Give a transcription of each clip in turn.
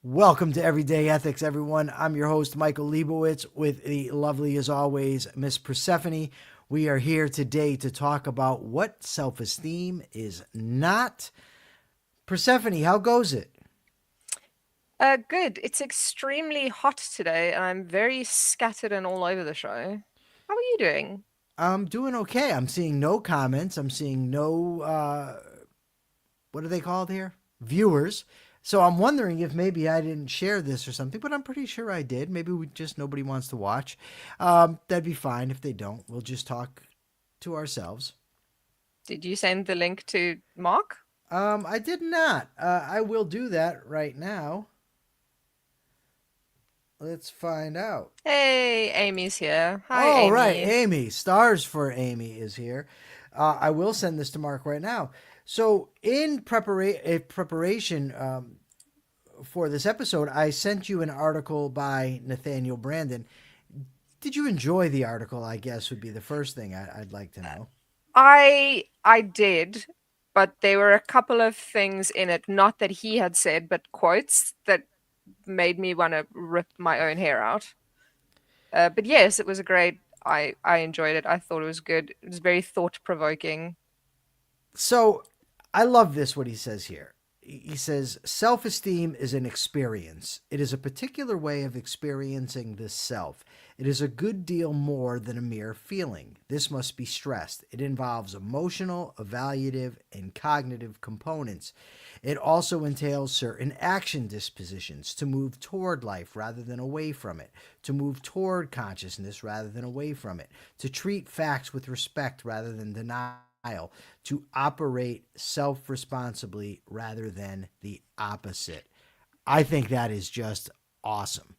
Welcome to Everyday Ethics, everyone. I'm your host, Michael Liebowitz, with the lovely, as always, Miss Persephone. We are here today to talk about what self-esteem is not. Persephone, how goes it? Good. It's extremely hot today, and I'm very scattered and all over the show. How are you doing? I'm doing okay. I'm seeing no comments. I'm seeing no, what are they called here? Viewers. So I'm wondering if maybe I didn't share this or something, but I'm pretty sure I did. Maybe nobody wants to watch. That'd be fine if they don't. We'll just talk to ourselves. Did you send the link to Mark? I did not. I will do that right now. Let's find out. Hey, Amy's here. Hi, Oh, right. Amy. Amy. Stars for Amy is here. I will send this to Mark right now. So, in preparation for this episode, I sent you an article by Nathaniel Branden. Did you enjoy the article? I guess would be the first thing I'd like to know. I did, but there were a couple of things in it, not that he had said, but quotes that made me want to rip my own hair out. But yes, it was a great. I enjoyed it. I thought it was good. It was very thought provoking. So I love this, what he says here. He says, self esteem is an experience. It is a particular way of experiencing the self. It is a good deal more than a mere feeling. This must be stressed. It involves emotional, evaluative, and cognitive components. It also entails certain action dispositions to move toward life rather than away from it, to move toward consciousness rather than away from it, to treat facts with respect rather than denial, to operate self responsibly rather than the opposite. I think that is just awesome.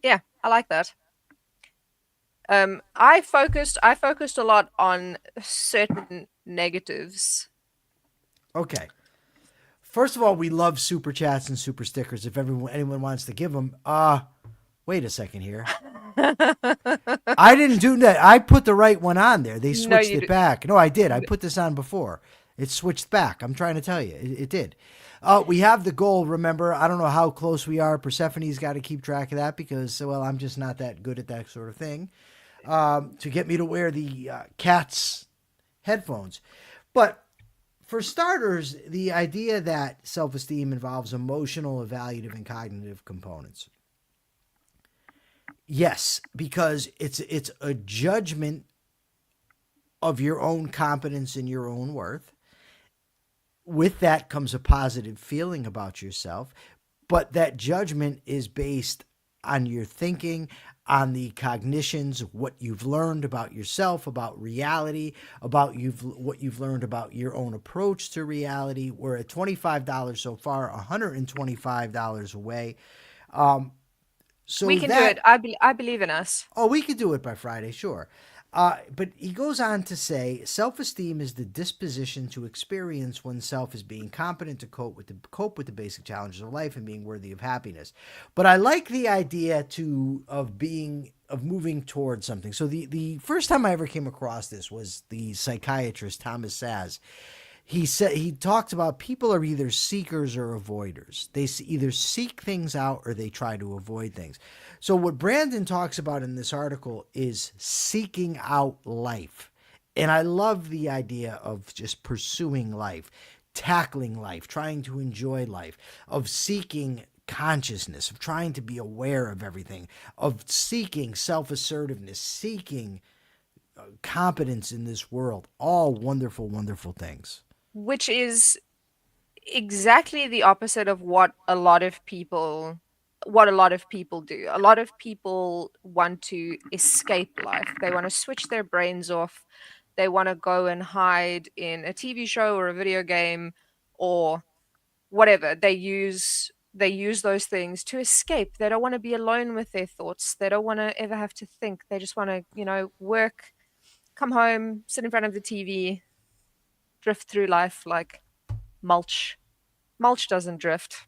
Yeah, I like that. I focused a lot on certain negatives. Okay. First of all, we love super chats and super stickers if anyone wants to give them. Wait a second here. I didn't do that. I put the right one on there. They No, switched you it do. back. No, I did. I put this on before. It switched back. I'm trying to tell you. It did. We have the goal, remember. I don't know how close we are. Persephone's got to keep track of that because, well, I'm just not that good at that sort of thing. To get me to wear the cat's headphones. But for starters, the idea that self esteem involves emotional, evaluative, and cognitive components. Yes, because it's a judgment of your own competence and your own worth. With that comes a positive feeling about yourself, but that judgment is based on your thinking, on the cognitions, what you've learned about yourself, about reality, about what you've learned about your own approach to reality. We're at $25 so far, $125 away. Um, We so can do it. that I believe in us. Oh, we could do it by Friday, sure. But he goes on to say self esteem is the disposition to experience oneself as being competent to cope with the basic challenges of life and being worthy of happiness. But I like the idea of moving towards something. So the first time I ever came across this was the psychiatrist Thomas Saz. He talks about people are either seekers or avoiders. They either seek things out or they try to avoid things. So what Branden talks about in this article is seeking out life. And I love the idea of just pursuing life, tackling life, trying to enjoy life, of seeking consciousness, of trying to be aware of everything, of seeking self assertiveness, seeking competence in this world. All wonderful, wonderful things. Which is exactly the opposite of what a lot of people do. A lot of people want to escape life. They want to switch their brains off. They want to go and hide in a TV show or a video game or whatever. They use those things to escape. They don't want to be alone with their thoughts. They don't want to ever have to think. They just want to, work, come home, sit in front of the TV, drift through life like mulch. Mulch doesn't drift.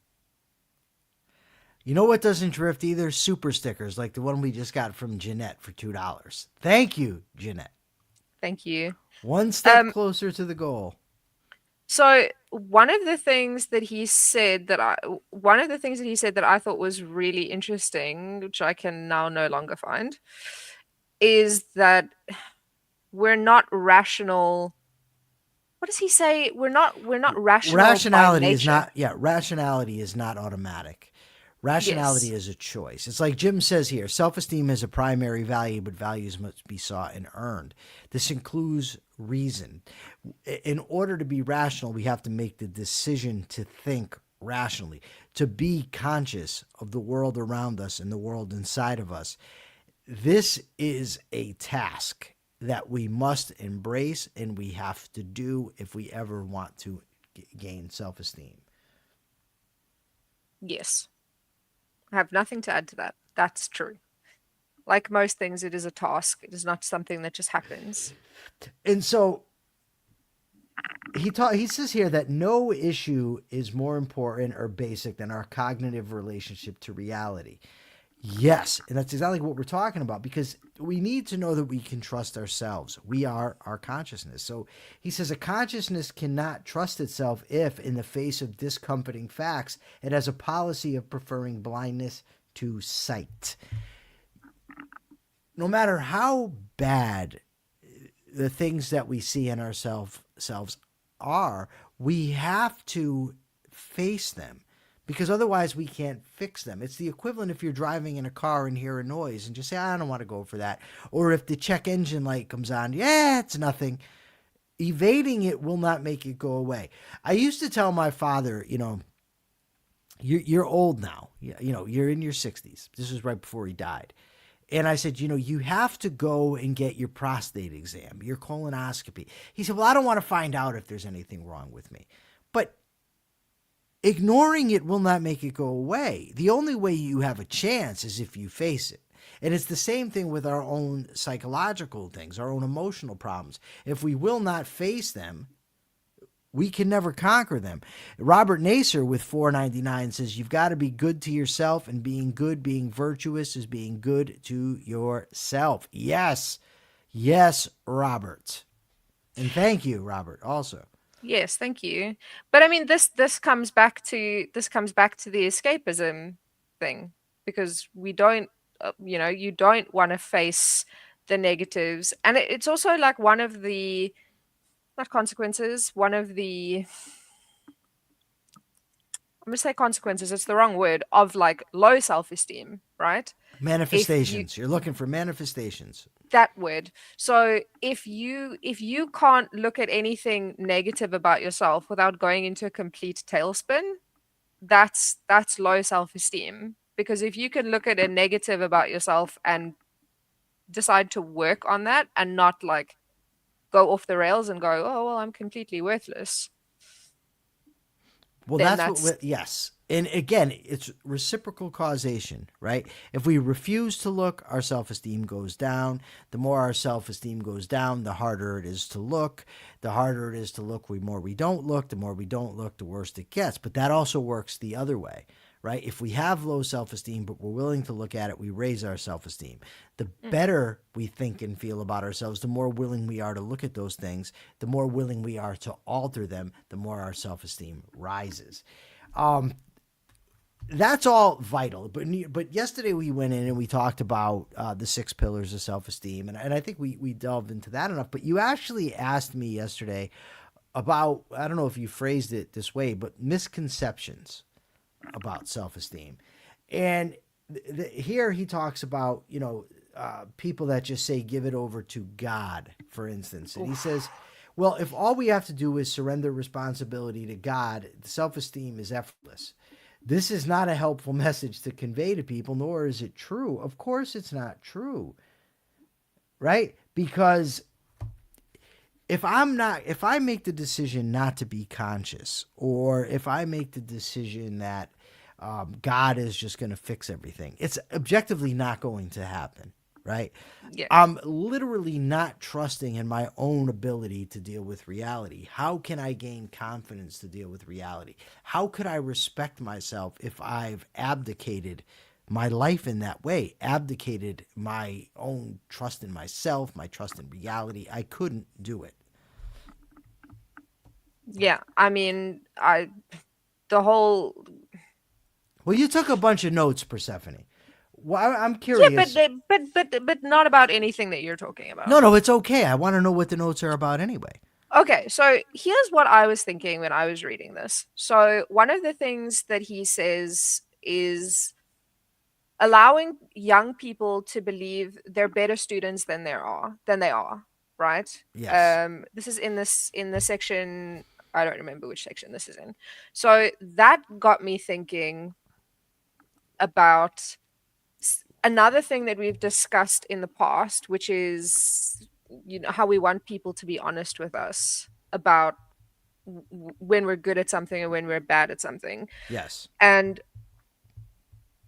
You know what doesn't drift either? Super stickers like the one we just got from Jeanette for $2. Thank you, Jeanette. Thank you. One step Um, closer to the goal. So one of the things that he said that I thought was really interesting, which I can now no longer find, is that we're not rational. What does he say? We're not rational by Rationality is nature. not, yeah, rationality is not automatic. Rationality Yes. is a choice. It's like Jim says here, self-esteem is a primary value, but values must be sought and earned. This includes reason. In order to be rational, we have to make the decision to think rationally, to be conscious of the world around us and the world inside of us. This is a task that we must embrace and we have to do if we ever want to gain self-esteem. Yes. I have nothing to add to that. That's true. Like most things, it is a task. It is not something that just happens. And so he says here that no issue is more important or basic than our cognitive relationship to reality. Yes, and that's exactly what we're talking about because we need to know that we can trust ourselves. We are our consciousness. So he says a consciousness cannot trust itself if, in the face of discomforting facts, it has a policy of preferring blindness to sight. No matter how bad the things that we see in ourselves are, we have to face them because otherwise we can't fix them. It's the equivalent if you're driving in a car and hear a noise and just say, I don't want to go for that. Or if the check engine light comes on, yeah, it's nothing. Evading it will not make it go away. I used to tell my father, you're old now. You're in your 60s. This was right before he died. And I said, you have to go and get your prostate exam, your colonoscopy. He said, well, I don't want to find out if there's anything wrong with me. But ignoring it will not make it go away. The only way you have a chance is if you face it. And it's the same thing with our own psychological things, our own emotional problems. If we will not face them, we can never conquer them. Robert Nasser with 499 says, you've got to be good to yourself, and being good, being virtuous is being good to yourself. Yes. Yes, Robert. And thank you, Robert, also. Yes, thank you. But I mean, this comes back to the escapism thing because we don't, you don't want to face the negatives, and it's also like one of the not consequences, one of the I'm gonna say consequences. It's the wrong word of like low self-esteem, right? If you Manifestations. You're looking for manifestations. that word. So if you can't look at anything negative about yourself without going into a complete tailspin, that's low self-esteem. Because if you can look at a negative about yourself and decide to work on that and not like go off the rails and go, oh well, I'm completely worthless, Well, then that's that's yes. And again, it's reciprocal causation, right? If we refuse to look, our self esteem goes down. The more our self esteem goes down, the harder it is to look. The harder it is to look, the more we don't look. The more we don't look, the worse it gets. But that also works the other way, right? If we have low self esteem, but we're willing to look at it, we raise our self esteem. The better we think and feel about ourselves, the more willing we are to look at those things, the more willing we are to alter them, the more our self esteem rises. That's all vital. But yesterday we went in and we talked about the 6 pillars of self esteem, and I think we delved into that enough. But you actually asked me yesterday about, I don't know if you phrased it this way, but misconceptions about self esteem, and here he talks about people that just say give it over to God, for instance, and he says, well, if all we have to do is surrender responsibility to God, self esteem is effortless. This is not a helpful message to convey to people, nor is it true. Of course, it's not true, right? Because if I make the decision not to be conscious, or if I make the decision that God is just going to fix everything, it's objectively not going to happen, right? yeah. I'm literally not trusting in my own ability to deal with reality. How can I gain confidence to deal with reality? How could I respect myself if I've abdicated my life in that way, abdicated my own trust in myself, my trust in reality? I couldn't do it. Yeah, I mean, the whole Well, you took a bunch of notes, Persephone. Well, I'm yeah, but curious. but not about anything that you're talking No, about. no, it's okay. I want to know what the notes are about anyway. Okay, so here's what I was thinking when I was reading this. So one of the things that he says is allowing young people to believe they're better students than they are, right? Yes. This is in the section, I don't remember which section this is in. So that got me thinking about another thing that we've discussed in the past, which is how we want people to be honest with us about when we're good at something and when we're bad at something. Yes. And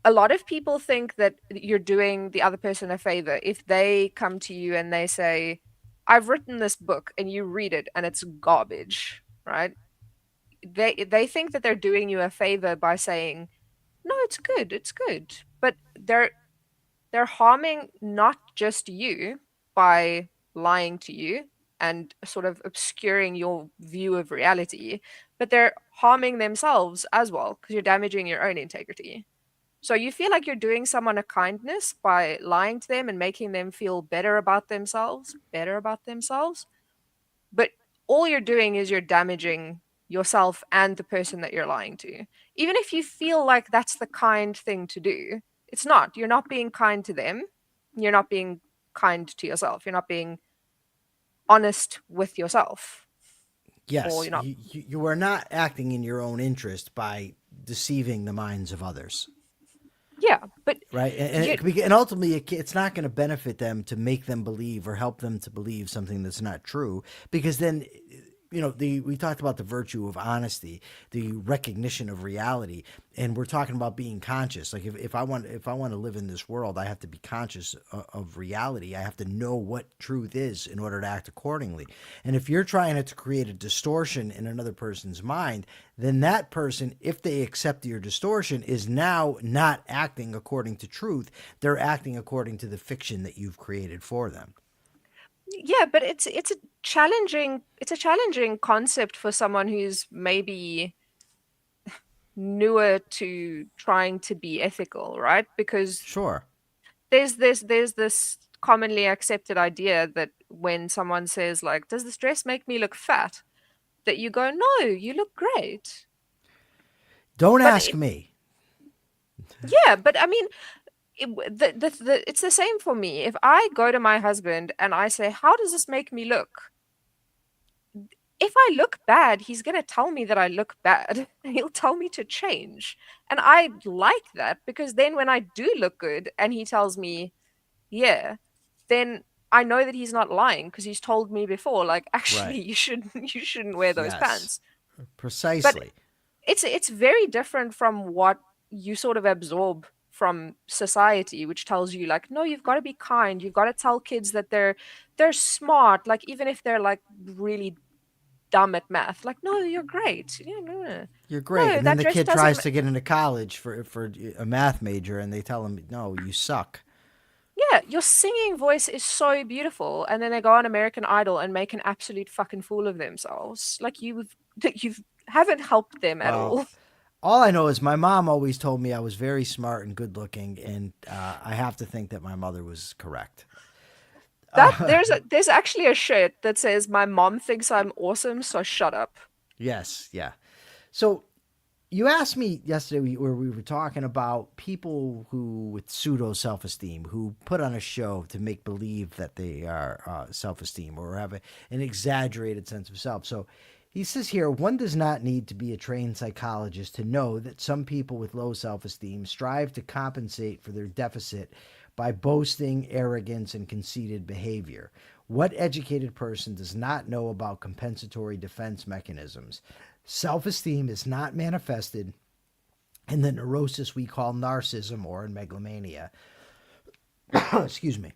a lot of people think that you're doing the other person a favor if they come to you and they say, I've written this book, and you read it and it's garbage, right? They think that they're doing you a favor by saying, no, it's good. But they're harming not just you by lying to you and sort of obscuring your view of reality, but they're harming themselves as well because you're damaging your own integrity. So you feel like you're doing someone a kindness by lying to them and making them feel better about themselves, but all you're doing is you're damaging yourself and the person that you're lying to. Even if you feel like that's the kind thing to do, it's not. You're not being kind to them. You're not being kind to yourself. You're not being honest with yourself. Or Yes. you're not. You are not acting in your own interest by deceiving the minds of others. Yeah, but Right. you And ultimately, it's not going to benefit them to make them believe or help them to believe something that's not true, because then, we talked about the virtue of honesty, the recognition of reality, and we're talking about being conscious. Like if I want to live in this world, I have to be conscious of reality. I have to know what truth is in order to act accordingly. And if you're trying to create a distortion in another person's mind, then that person, if they accept your distortion, is now not acting according to truth. They're acting according to the fiction that you've created for them. yeah, but it's a challenging concept for someone who's maybe newer to trying to be ethical, right? Because Sure. there's this commonly accepted idea that when someone says like, "Does this dress make me look fat?" that you go, "No, you look great." Don't But ask me. yeah, but I mean, it's the same for me. If I go to my husband and I say, "How does this make me look?" If I look bad, he's going to tell me that I look bad. He'll tell me to change. And I like that because then when I do look good and he tells me, yeah, then I know that he's not lying because he's told me before, like, Right. actually, you shouldn't wear those Yes. pants. But Precisely. it's very different from what you sort of absorb from society, which tells you like, no, you've got to be kind. You've got to tell kids that they're smart, like even if they're like really dumb at math. Like, no, you're great. Yeah, no, no, You're great. no, And then that the dress kid doesn't. tries to get into college for a math major, and they tell him, "No, you suck." Yeah, your singing voice is so beautiful, and then they go on American Idol and make an absolute fucking fool of themselves. Like you've haven't helped them at Well, all. all I know is my mom always told me I was very smart and good looking, and I have to think that my mother was correct. That Uh, there's actually a shirt that says my mom thinks I'm awesome, so shut up. yes, yeah. So you asked me yesterday where we were talking about people who with pseudo self esteem who put on a show to make believe that they are self esteem or have an exaggerated sense of self. So he says here one does not need to be a trained psychologist to know that some people with low self esteem strive to compensate for their deficit by boasting, arrogance, and conceited behavior. What educated person does not know about compensatory defense mechanisms? Self esteem is not manifested in the neurosis we call narcissism or in megalomania. Excuse me.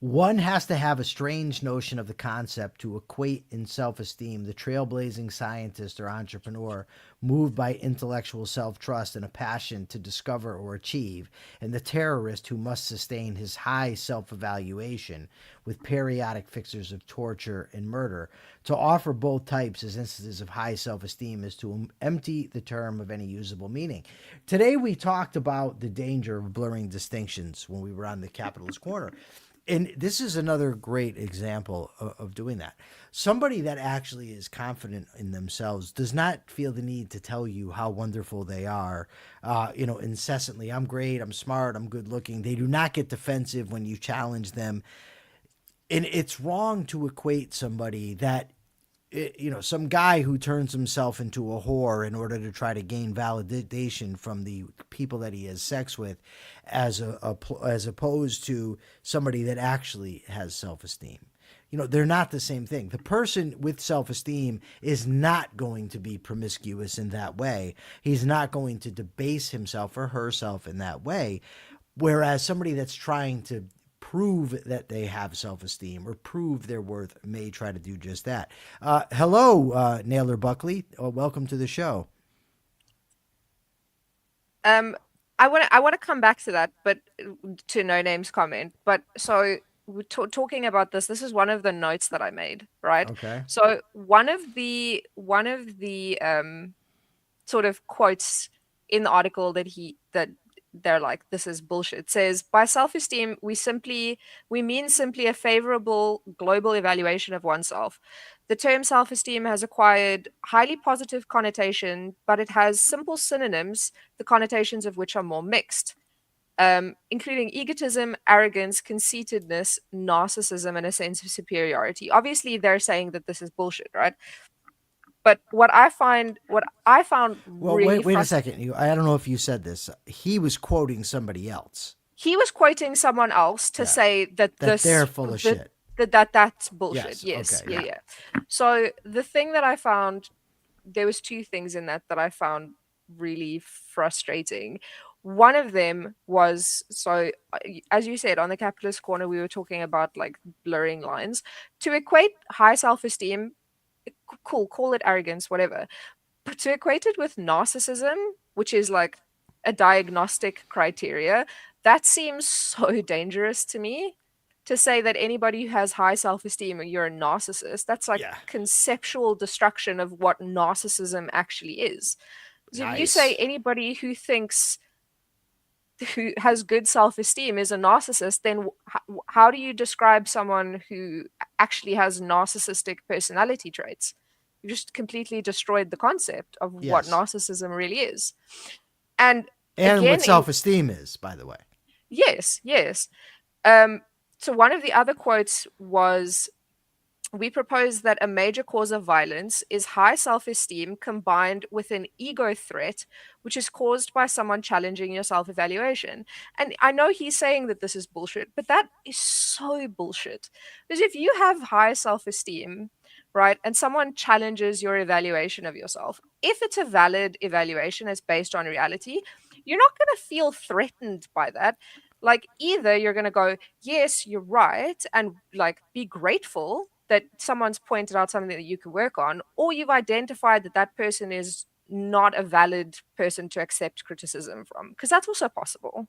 One has to have a strange notion of the concept to equate in self esteem the trailblazing scientist or entrepreneur moved by intellectual self trust and a passion to discover or achieve, and the terrorist who must sustain his high self evaluation with periodic fixtures of torture and murder. To offer both types as instances of high self esteem is to empty the term of any usable meaning. Today, we talked about the danger of blurring distinctions when we were on the Capitalist Corner. And this is another great example of doing that. Somebody that actually is confident in themselves does not feel the need to tell you how wonderful they are, incessantly. I'm great, I'm smart, I'm good looking. They do not get defensive when you challenge them. And it's wrong to equate somebody that some guy who turns himself into a whore in order to try to gain validation from the people that he has sex with, as opposed to somebody that actually has self-esteem. They're not the same thing. The person with self-esteem is not going to be promiscuous in that way. He's not going to debase himself or herself in that way. Whereas somebody that's trying to prove that they have self-esteem or prove their worth may try to do just that. Hello, Naylor Buckley. Welcome to the show. I want to come back to that, but to No Name's comment. But so we're talking about this. This is one of the notes that I made, right? Okay. So one of the sort of quotes in the article that they're like, this is bullshit. It says, by self-esteem, we mean simply a favorable global evaluation of oneself. The term self-esteem has acquired highly positive connotation, but it has simple synonyms, the connotations of which are more mixed, including egotism, arrogance, conceitedness, narcissism, and a sense of superiority. Obviously, they're saying that this is bullshit, right? But what I found Well, really wait a frustrating. second. I don't know if you said this. He was quoting somebody else. He was quoting someone else to Yeah. say that That they're full of shit. that's bullshit. Yes. Yes, Okay. yeah, Yeah. yeah. So the thing that I found, there was two things in that I found really frustrating. One of them was, so as you said, on the Capitalist Corner, we were talking about like blurring lines. To equate high self-esteem, cool, call it arrogance, whatever. But to equate it with narcissism, which is like a diagnostic criteria, that seems so dangerous to me. To say that anybody who has high self-esteem, you're a narcissist, that's like Yeah. conceptual destruction of what narcissism actually is. So if you say Nice. anybody who has good self-esteem is a narcissist, then how do you describe someone who actually has narcissistic personality traits? You just completely destroyed the concept of what Yes. narcissism really is. And And what again, self-esteem is, by the way. yes, yes. Um, so one of the other quotes was, we propose that a major cause of violence is high self esteem combined with an ego threat, which is caused by someone challenging your self evaluation. And I know he's saying that this is bullshit, but that is so bullshit. Because if you have high self esteem, right, and someone challenges your evaluation of yourself, if it's a valid evaluation, it's based on reality, you're not going to feel threatened by that. Like, either you're going to go, yes, you're right, and like be grateful that someone's pointed out something that you can work on, or you've identified that that person is not a valid person to accept criticism from, because that's also possible.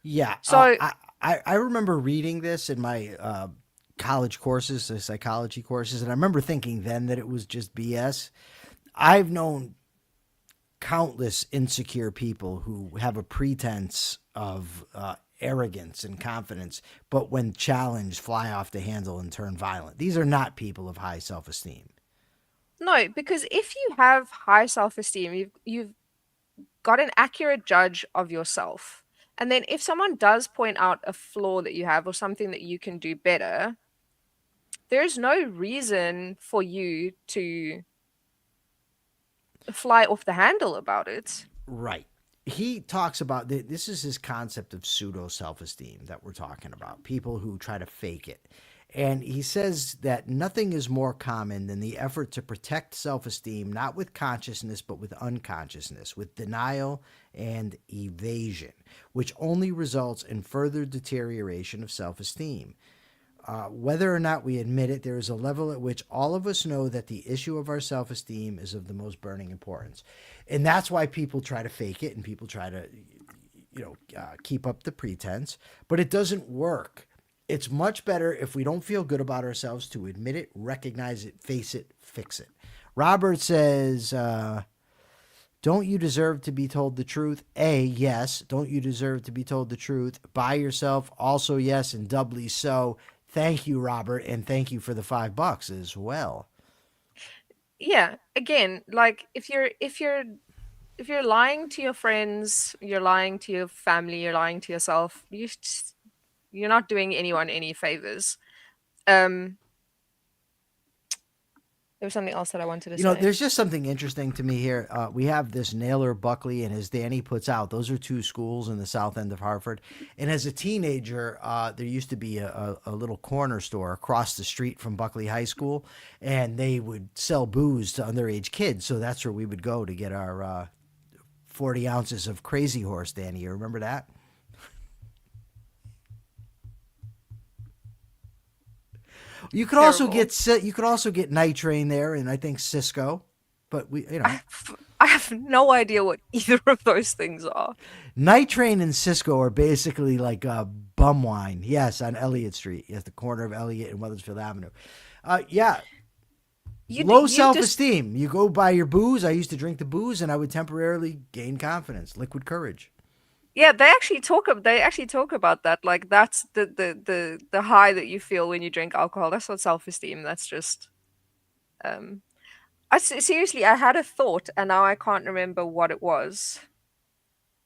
Yeah. So, I remember reading this in my college courses, the psychology courses, and I remember thinking then that it was just BS. I've known countless insecure people who have a pretense of arrogance and confidence, but when challenged, fly off the handle and turn violent. These are not people of high self esteem. no, because if you have high self esteem, you've got an accurate judge of yourself. And then if someone does point out a flaw that you have or something that you can do better, there's no reason for you to fly off the handle about it. Right. He talks about this is his concept of pseudo self esteem that we're talking about, people who try to fake it. And he says that nothing is more common than the effort to protect self esteem, not with consciousness, but with unconsciousness, with denial and evasion, which only results in further deterioration of self esteem. Whether or not we admit it, there is a level at which all of us know that the issue of our self-esteem is of the most burning importance. And that's why people try to fake it and people try to, keep up the pretense, but it doesn't work. It's much better if we don't feel good about ourselves to admit it, recognize it, face it, fix it. Robert says, don't you deserve to be told the truth? A, yes. Don't you deserve to be told the truth? By yourself, also yes, and doubly so. Thank you, Robert, and thank you for the $5 as well. Yeah, again, like if you're lying to your friends, you're lying to your family, you're lying to yourself, you're not doing anyone any favors. There was something else that I wanted to say. There's just something interesting to me here. We have this Naylor Buckley and his Danny Puts Out. Those are two schools in the south end of Hartford. And as a teenager, there used to be a little corner store across the street from Buckley High School, and they would sell booze to underage kids. So that's where we would go to get our 40 ounces of Crazy Horse, Danny. You remember that? You could also get Night Train there, and I think Cisco, but I have no idea what either of those things are. Night Train and Cisco are basically like bum wine. Yes, on Elliott Street, at the corner of Elliott and Weathersfield Avenue. Yeah. Low self-esteem. You go buy your booze. I used to drink the booze, and I would temporarily gain confidence. Liquid courage. Yeah, they actually talk about that. Like that's the high that you feel when you drink alcohol. That's not self-esteem. That's just seriously, I had a thought and now I can't remember what it was.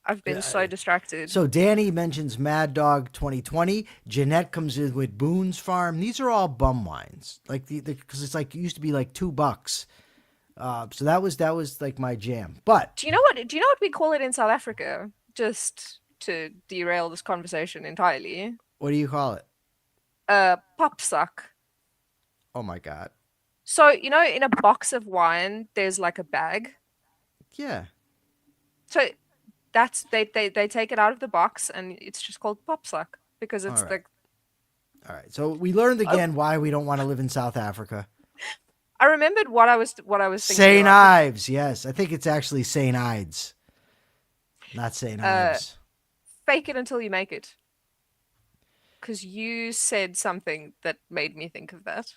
I've been so distracted. So Danny mentions Mad Dog 2020. Jeanette comes in with Boone's Farm. These are all bum wines. Like because it's like it used to be like $2. So that was like my jam. But do you know what we call it in South Africa? Just to derail this conversation entirely. What do you call it? Popsuck. Oh my God. So, in a box of wine, there's like a bag. Yeah. So that's they take it out of the box and it's just called Popsuck because it's like. All right. So we learned again why we don't want to live in South Africa. I remembered what I was thinking. St. Ives, yes. I think it's actually St. Ides. Not St. Ives. Fake it until you make it. Because you said something that made me think of that.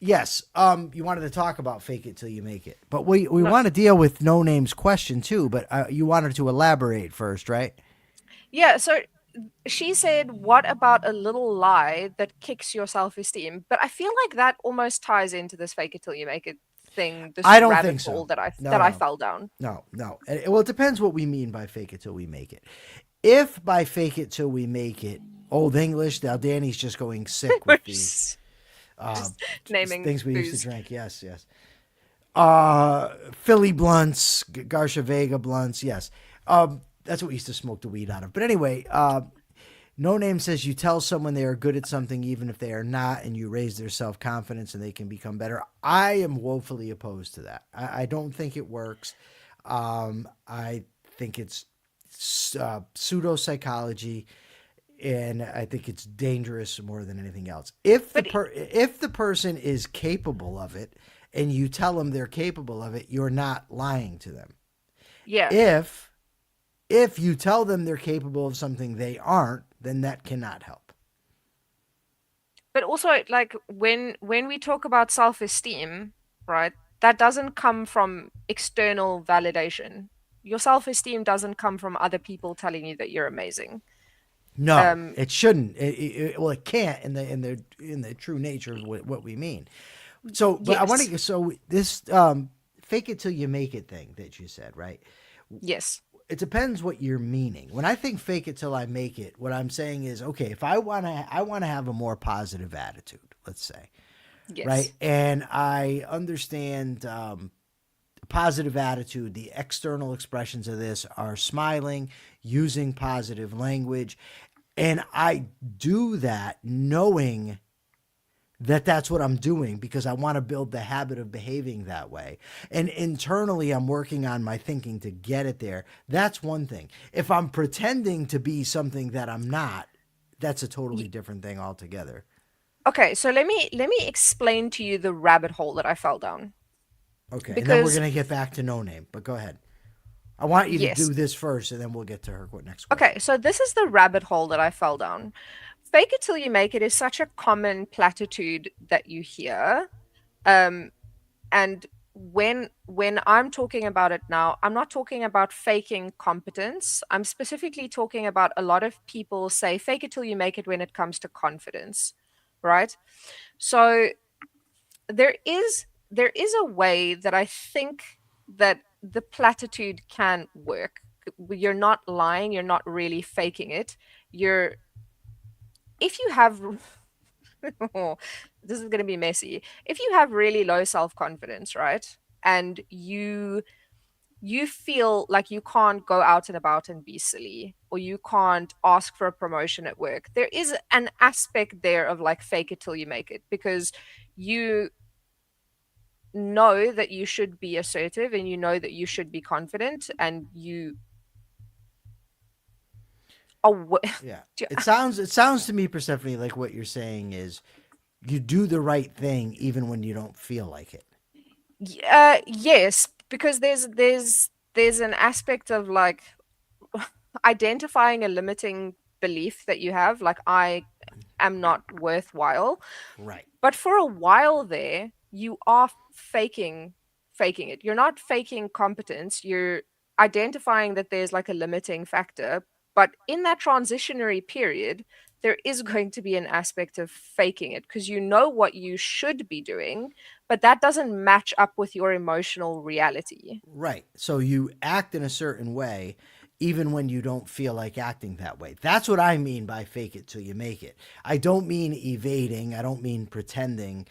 Yes. You wanted to talk about fake it till you make it. But we want to deal with No Name's question too, but you wanted to elaborate first, right? Yeah, so she said, what about a little lie that kicks your self-esteem? But I feel like that almost ties into this fake it till you make it thing. This I don't think so. That I fell down. No. Well, it depends what we mean by fake it till we make it. If by fake it till we make it, Old English, now Danny's just going sick with these naming things we booze. used to drink. Yes. Philly blunts, Garcia Vega blunts. Yes. That's what we used to smoke the weed out of. But anyway, No Name says you tell someone they are good at something even if they are not, and you raise their self-confidence and they can become better. I am woefully opposed to that. I don't think it works. I think it's pseudo-psychology, and I think it's dangerous more than anything else. If the person is capable of it and you tell them they're capable of it, you're not lying to them. Yeah. If you tell them they're capable of something they aren't, then that cannot help. But also, like, when we talk about self-esteem, right, that doesn't come from external validation. Your self-esteem doesn't come from other people telling you that you're amazing. No, it shouldn't. It can't in the true nature of what we mean. So, but yes. I want to. So this fake it till you make it thing that you said, right? Yes. It depends what you're meaning. When I think fake it till I make it, what I'm saying is, okay, if I want to have a more positive attitude, let's say, yes. right? And I understand positive attitude. The external expressions of this are smiling, using positive language, and I do that knowing that that's what I'm doing because I want to build the habit of behaving that way. And internally, I'm working on my thinking to get it there. That's one thing. If I'm pretending to be something that I'm not, that's a totally different thing altogether. Okay, so let me explain to you the rabbit hole that I fell down. Okay, and then we're Because gonna get back to no name. But go ahead. I want you to yes. do this first, and then we'll get to her next Okay, question. so this is the rabbit hole that I fell down. Fake it till you make it is such a common platitude that you hear. Um, and when I'm talking about it now, I'm not talking about faking competence. I'm specifically talking about a lot of people say fake it till you make it when it comes to confidence, right? So there is a way that I think that the platitude can work. You're not lying, you're not really faking it. You're if you have this is going to be messy. If you have really low self-confidence, right? And you feel like you can't go out and about and be silly, or you can't ask for a promotion at work, there is an aspect there of like fake it till you make it, because you know that you should be assertive and you know that you should be confident and you are Yeah, it sounds to me, Persephone, like what you're saying is you do the right thing even when you don't feel like it. yes, because there's an aspect of like identifying a limiting belief that you have, like I am not worthwhile. Right. But for a while there, you are faking it. You're not faking competence. You're identifying that there's like a limiting factor. But in that transitionary period, there is going to be an aspect of faking it because you know what you should be doing, but that doesn't match up with your emotional reality. Right. So you act in a certain way even when you don't feel like acting that way. That's what I mean by fake it till you make it. I don't mean evading, I don't mean pretending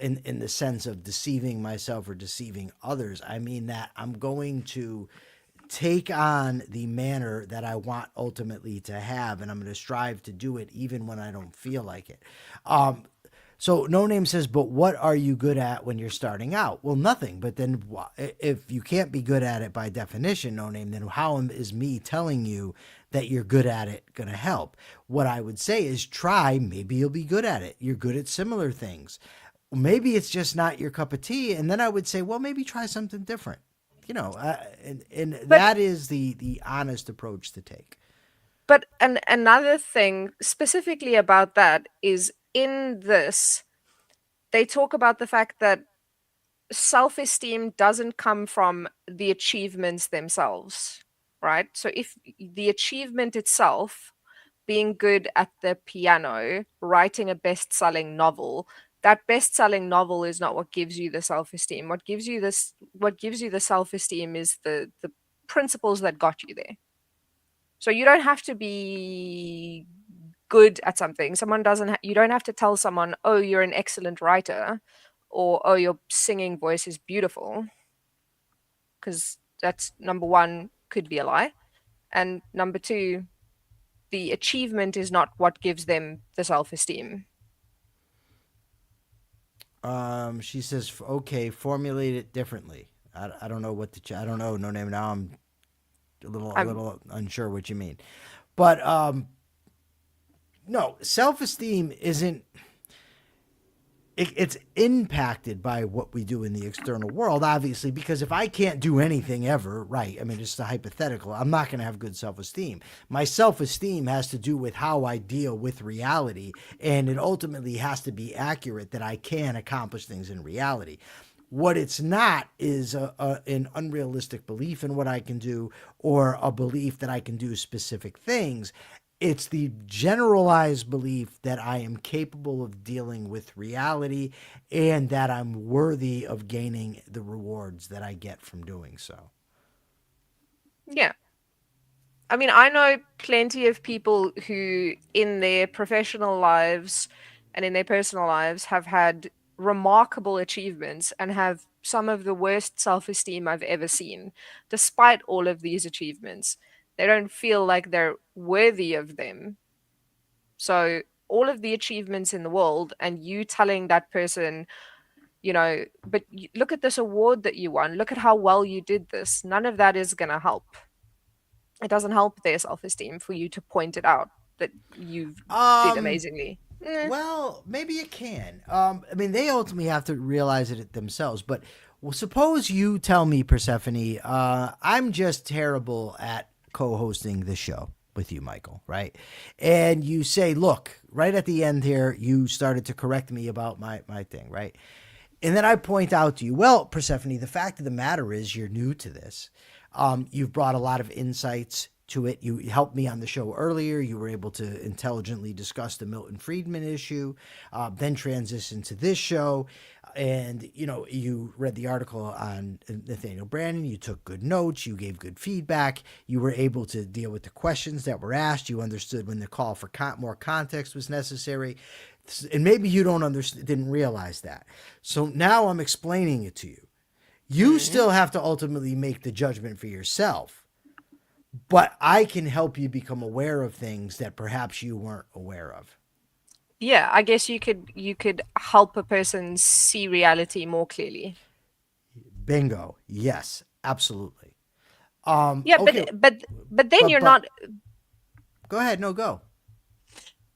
in the sense of deceiving myself or deceiving others. I mean that I'm going to take on the manner that I want ultimately to have, and I'm going to strive to do it even when I don't feel like it. Um, so No Name says, but what are you good at when you're starting out? Well, nothing. But then if you can't be good at it by definition, No Name, then how is me telling you that you're good at it going to help? What I would say is try, maybe you'll be good at it. You're good at similar things. Maybe it's just not your cup of tea. And then I would say, well, maybe try something different. And But that is the honest approach to take. another thing specifically about that is in this they talk about the fact that self-esteem doesn't come from the achievements themselves, right? So if the achievement itself, being good at the piano, writing a best-selling novel, that best-selling novel is not what gives you the self-esteem. What gives you the self-esteem is the principles that got you there. So you don't have to be good at something. You don't have to tell someone, "Oh, you're an excellent writer," or "Oh, your singing voice is beautiful," because that's number 1 could be a lie, and number 2, the achievement is not what gives them the self-esteem. She says, okay, formulate it differently. I don't know what I don't know. No Name. Now I'm a I'm little unsure what you mean. But no, self esteem isn't. It's impacted by what we do in the external world, obviously, because if I can't do anything ever, right? I mean, just a hypothetical, I'm not going to have good self esteem. My self esteem has to do with how I deal with reality, and it ultimately has to be accurate that I can accomplish things in reality. What it's not is an unrealistic belief in what I can do or a belief that I can do specific things. It's the generalized belief that I am capable of dealing with reality and that I'm worthy of gaining the rewards that I get from doing so. Yeah. I mean, I know plenty of people who, in their professional lives and in their personal lives, have had remarkable achievements and have some of the worst self esteem I've ever seen, despite all of these achievements. They don't feel like they're worthy of them. So, all of the achievements in the world, and you telling that person, but look at this award that you won, look at how well you did this, none of that is going to help. It doesn't help their self-esteem for you to point it out that you did Um, amazingly. Eh, Well, maybe it can. I mean, they ultimately have to realize it themselves. But well, suppose you tell me, Persephone, I'm just terrible at co-hosting the show with you, Michael, right? And you say, look, right at the end here, you started to correct me about my thing, right? And then I point out to you, well, Persephone, the fact of the matter is you're new to this. You've brought a lot of insights to it. You helped me on the show earlier. You were able to intelligently discuss the Milton Friedman issue, then transition to this show. And, you know, you read the article on Nathaniel Branden. You took good notes. You gave good feedback. You were able to deal with the questions that were asked. You understood when the call for more context was necessary. And maybe you didn't realize that. So now I'm explaining it to you. You still have to ultimately make the judgment for yourself, but I can help you become aware of things that perhaps you weren't aware of. yeah, I guess you could help a person see reality more clearly. Bingo. Yes, absolutely. Yeah, Okay, but then but you're but not. go ahead. No, go.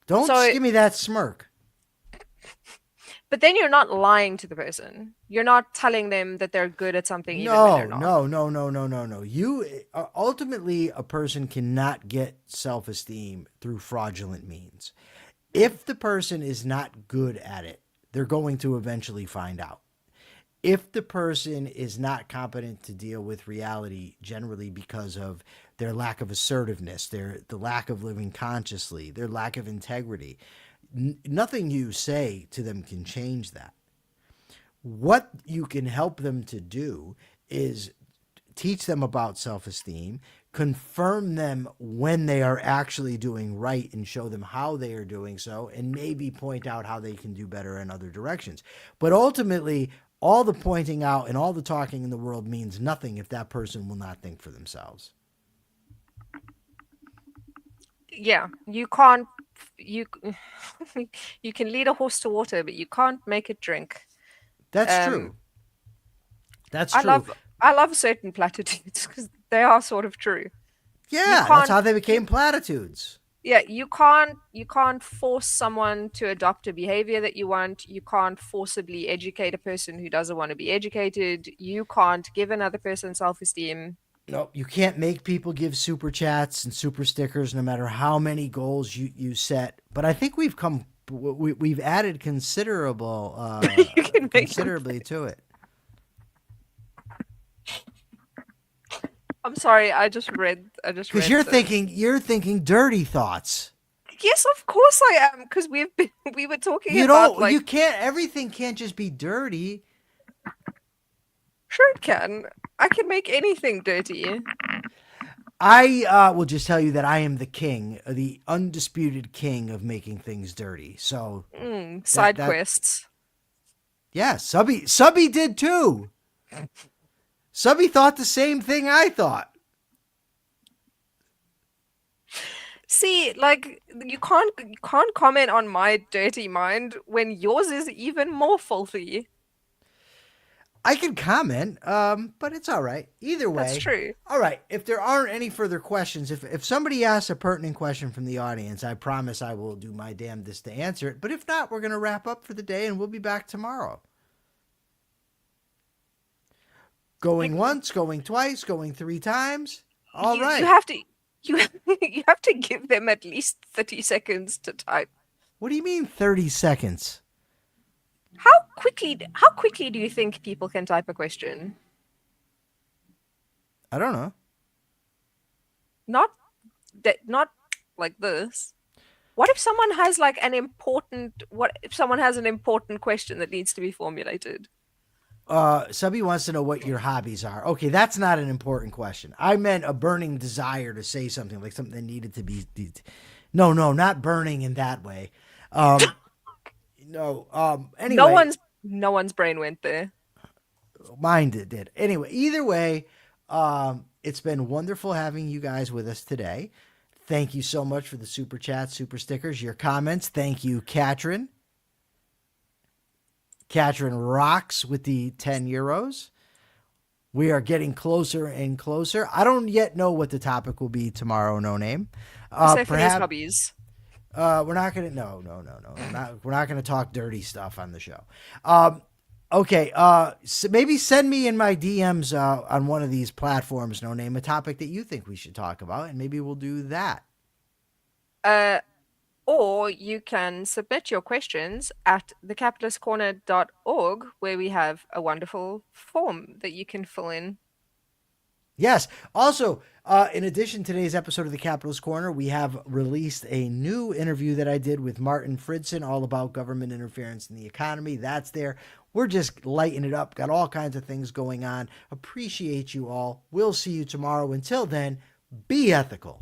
Don't So give me that smirk. but then you're not lying to the person. You're not telling them that they're good at something even when they're No, not. no, no, no, no, no, no. You ultimately a person cannot get self-esteem through fraudulent means. If the person is not good at it, they're going to eventually find out. If the person is not competent to deal with reality, generally because of their lack of assertiveness, the lack of living consciously, their lack of integrity, nothing you say to them can change that. What you can help them to do is teach them about self-esteem, confirm them when they are actually doing right and show them how they are doing so, and maybe point out how they can do better in other directions. But ultimately, all the pointing out and all the talking in the world means nothing if that person will not think for themselves. Yeah, you can't. You you can lead a horse to water, but you can't make it drink. That's Um, true. That's I true. love I love certain platitudes because they are sort of true. You Yeah, that's can't how they you became platitudes. yeah, you can't force someone to adopt a behavior that you want. You can't forcibly educate a person who doesn't want to be educated. You can't give another person self-esteem. No, you can't make people give super chats and super stickers no matter how many goals you set. But I think we've added You can make them. considerably to it. I'm sorry, I just read Because the. you're thinking dirty thoughts. Yes, of course I am, because we were talking You about don't like. you can't everything can't just be dirty. Sure it can. I can make anything dirty. I will just tell you that I am the king, the undisputed king of making things dirty. So that Side that quests. yeah, Subby did too. Subby thought the same thing I thought. See, like you can't comment on my dirty mind when yours is even more filthy. I can comment, but it's all right. Either That's way, true. all right. If there aren't any further questions, if somebody asks a pertinent question from the audience, I promise I will do my damnedest to answer it. But if not, we're going to wrap up for the day and we'll be back tomorrow. Going Like once, going twice, going three times. All you right. have to you you have to give them at least 30 seconds to type. What do you mean 30 seconds? How quickly do you think people can type a question? I don't know. Not not like this. What if someone has like what if someone has an important question that needs to be formulated? Subby wants to know what your hobbies are. Okay, that's not an important question. I meant a burning desire to say something, like something that needed to be. No, no, not burning in that way. Um, no. No Anyway, one's no one's brain went there. mine did. Anyway, either way, it's been wonderful having you guys with us today. Thank you so much for the super chats, super stickers, your comments. Thank you, Katrin. Katrin rocks with the 10 euros. We are getting closer and closer. I don't yet know what the topic will be tomorrow, no name. Persephone's Perhaps hobbies. We're not gonna. No, no, no, no. We're not gonna talk dirty stuff on the show. Um, okay. So maybe send me in my DMs on one of these platforms. No, name a topic that you think we should talk about, and maybe we'll do that. Uh, or you can submit your questions at thecapitalistcorner.org, where we have a wonderful form that you can fill in. Yes. Also, in addition to today's episode of the Capitalist Corner, we have released a new interview that I did with Martin Fridson all about government interference in the economy. That's there. We're just lighting it up. Got all kinds of things going on. Appreciate you all. We'll see you tomorrow. Until then, be ethical.